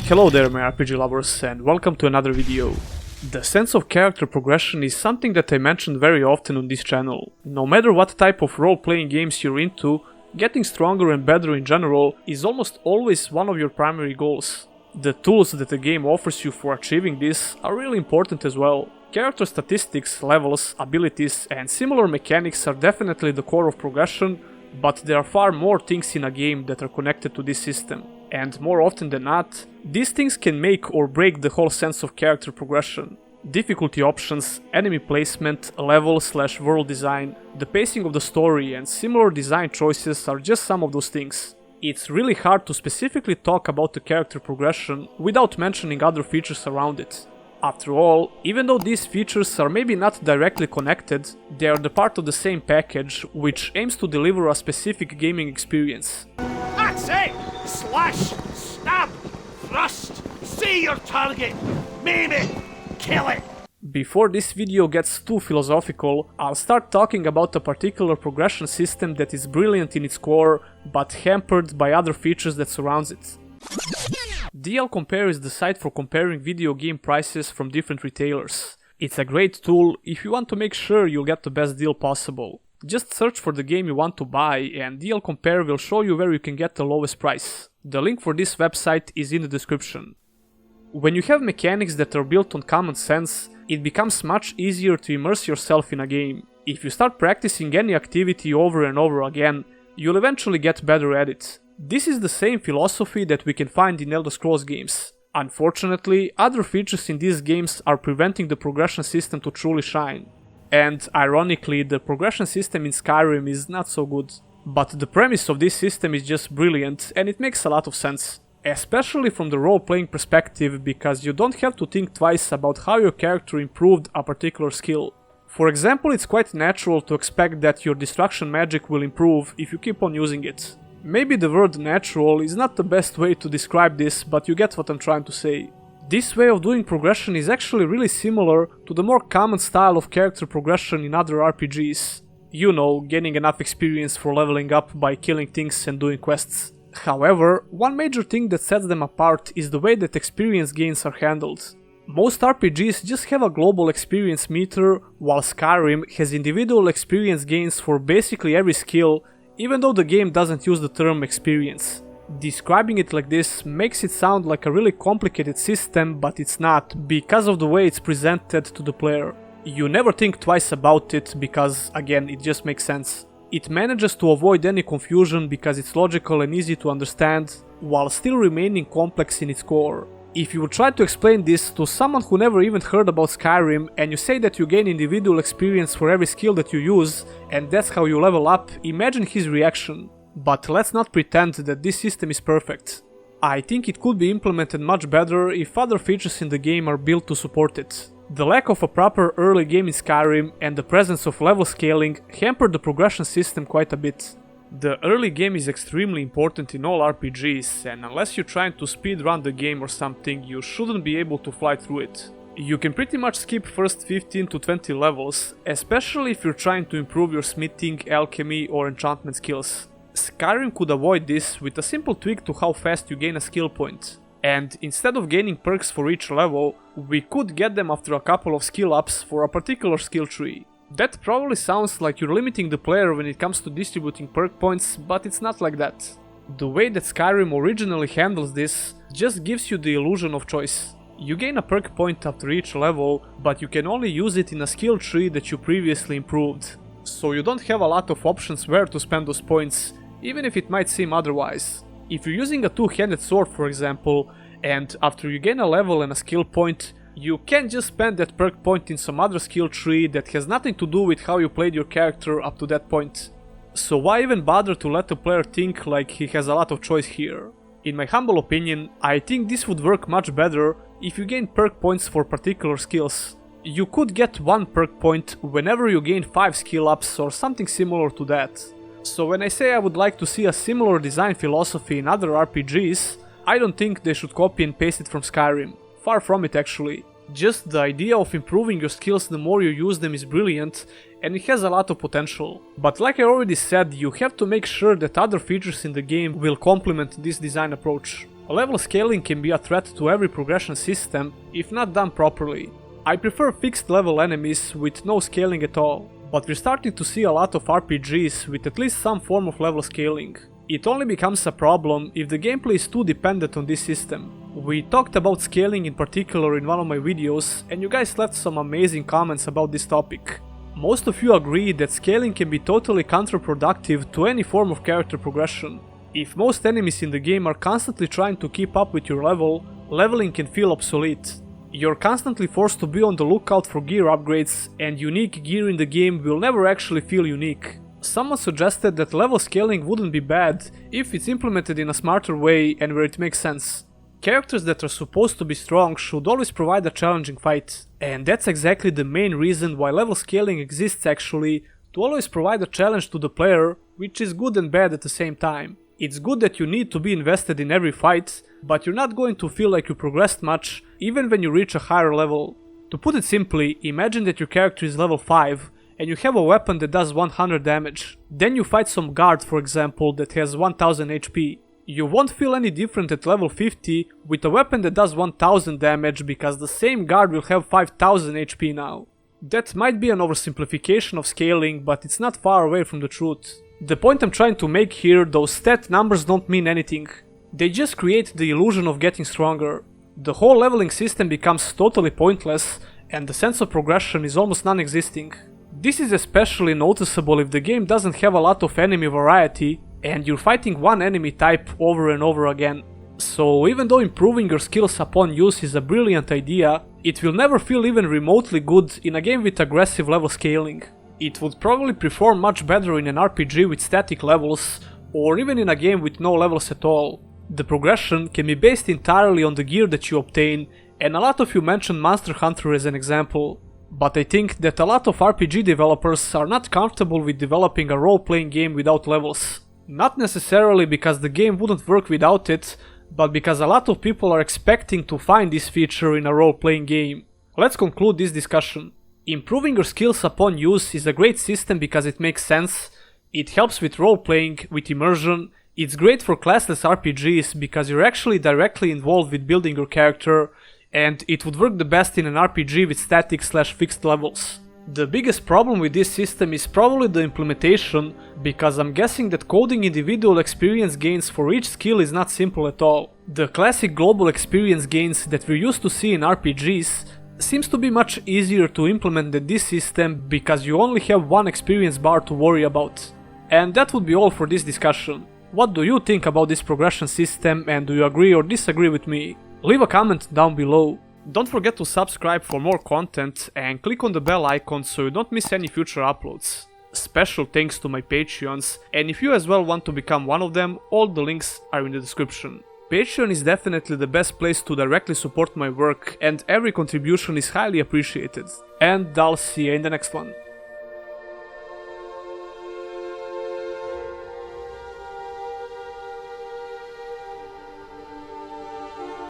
Hello there my RPG lovers and welcome to another video. The sense of character progression is something that I mentioned very often on this channel. No matter what type of role-playing games you're into, getting stronger and better in general is almost always one of your primary goals. The tools that the game offers you for achieving this are really important as well. Character statistics, levels, abilities and similar mechanics are definitely the core of progression, but there are far more things in a game that are connected to this system. And more often than not, these things can make or break the whole sense of character progression. Difficulty options, enemy placement, level/world design, the pacing of the story and similar design choices are just some of those things. It's really hard to specifically talk about the character progression without mentioning other features around it. After all, even though these features are maybe not directly connected, they are the part of the same package which aims to deliver a specific gaming experience. That's it! Slash, stab, thrust, see your target, maim it, kill it! Before this video gets too philosophical, I'll start talking about a particular progression system that is brilliant in its core, but hampered by other features that surrounds it. DL Compare is the site for comparing video game prices from different retailers. It's a great tool if you want to make sure you'll get the best deal possible. Just search for the game you want to buy and DL Compare will show you where you can get the lowest price. The link for this website is in the description. When you have mechanics that are built on common sense, it becomes much easier to immerse yourself in a game. If you start practicing any activity over and over again, you'll eventually get better at it. This is the same philosophy that we can find in Elder Scrolls games. Unfortunately, other features in these games are preventing the progression system to truly shine. And ironically, the progression system in Skyrim is not so good. But the premise of this system is just brilliant and it makes a lot of sense. Especially from the role-playing perspective, because you don't have to think twice about how your character improved a particular skill. For example, it's quite natural to expect that your destruction magic will improve if you keep on using it. Maybe the word natural is not the best way to describe this, but you get what I'm trying to say. This way of doing progression is actually really similar to the more common style of character progression in other RPGs. You know, gaining enough experience for leveling up by killing things and doing quests. However, one major thing that sets them apart is the way that experience gains are handled. Most RPGs just have a global experience meter, while Skyrim has individual experience gains for basically every skill, even though the game doesn't use the term experience. Describing it like this makes it sound like a really complicated system, but it's not, because of the way it's presented to the player. You never think twice about it because, again, it just makes sense. It manages to avoid any confusion because it's logical and easy to understand, while still remaining complex in its core. If you would try to explain this to someone who never even heard about Skyrim and you say that you gain individual experience for every skill that you use and that's how you level up, imagine his reaction. But let's not pretend that this system is perfect. I think it could be implemented much better if other features in the game are built to support it. The lack of a proper early game in Skyrim and the presence of level scaling hampered the progression system quite a bit. The early game is extremely important in all RPGs, and unless you're trying to speedrun the game or something, you shouldn't be able to fly through it. You can pretty much skip first 15 to 20 levels, especially if you're trying to improve your smithing, alchemy or enchantment skills. Skyrim could avoid this with a simple tweak to how fast you gain a skill point. And instead of gaining perks for each level, we could get them after a couple of skill ups for a particular skill tree. That probably sounds like you're limiting the player when it comes to distributing perk points, but it's not like that. The way that Skyrim originally handles this just gives you the illusion of choice. You gain a perk point after each level, but you can only use it in a skill tree that you previously improved. So you don't have a lot of options where to spend those points, even if it might seem otherwise. If you're using a two-handed sword, for example, and after you gain a level and a skill point, you can't just spend that perk point in some other skill tree that has nothing to do with how you played your character up to that point. So why even bother to let the player think like he has a lot of choice here? In my humble opinion, I think this would work much better if you gain perk points for particular skills. You could get one perk point whenever you gain 5 skill ups or something similar to that. So when I say I would like to see a similar design philosophy in other RPGs, I don't think they should copy and paste it from Skyrim. Far from it actually. Just the idea of improving your skills the more you use them is brilliant and it has a lot of potential. But like I already said, you have to make sure that other features in the game will complement this design approach. Level scaling can be a threat to every progression system if not done properly. I prefer fixed level enemies with no scaling at all, but we're starting to see a lot of RPGs with at least some form of level scaling. It only becomes a problem if the gameplay is too dependent on this system. We talked about scaling in particular in one of my videos, and you guys left some amazing comments about this topic. Most of you agree that scaling can be totally counterproductive to any form of character progression. If most enemies in the game are constantly trying to keep up with your level, leveling can feel obsolete. You're constantly forced to be on the lookout for gear upgrades, and unique gear in the game will never actually feel unique. Someone suggested that level scaling wouldn't be bad if it's implemented in a smarter way and where it makes sense. Characters that are supposed to be strong should always provide a challenging fight, and that's exactly the main reason why level scaling exists actually, to always provide a challenge to the player, which is good and bad at the same time. It's good that you need to be invested in every fight, but you're not going to feel like you progressed much even when you reach a higher level. To put it simply, imagine that your character is level 5 and you have a weapon that does 100 damage. Then you fight some guard, for example, that has 1000 HP. You won't feel any different at level 50 with a weapon that does 1000 damage because the same guard will have 5000 HP now. That might be an oversimplification of scaling, but it's not far away from the truth. The point I'm trying to make here, those stat numbers don't mean anything. They just create the illusion of getting stronger. The whole leveling system becomes totally pointless, and the sense of progression is almost non-existing. This is especially noticeable if the game doesn't have a lot of enemy variety, and you're fighting one enemy type over and over again. So even though improving your skills upon use is a brilliant idea, it will never feel even remotely good in a game with aggressive level scaling. It would probably perform much better in an RPG with static levels, or even in a game with no levels at all. The progression can be based entirely on the gear that you obtain, and a lot of you mentioned Monster Hunter as an example. But I think that a lot of RPG developers are not comfortable with developing a role-playing game without levels. Not necessarily because the game wouldn't work without it, but because a lot of people are expecting to find this feature in a role-playing game. Let's conclude this discussion. Improving your skills upon use is a great system because it makes sense, it helps with role-playing, with immersion, it's great for classless RPGs because you're actually directly involved with building your character, and it would work the best in an RPG with static/fixed levels. The biggest problem with this system is probably the implementation, because I'm guessing that coding individual experience gains for each skill is not simple at all. The classic global experience gains that we're used to see in RPGs seems to be much easier to implement than this system because you only have one experience bar to worry about. And that would be all for this discussion. What do you think about this progression system, and do you agree or disagree with me? Leave a comment down below. Don't forget to subscribe for more content and click on the bell icon so you don't miss any future uploads. Special thanks to my Patreons, and if you as well want to become one of them, all the links are in the description. Patreon is definitely the best place to directly support my work, and every contribution is highly appreciated. And I'll see you in the next one.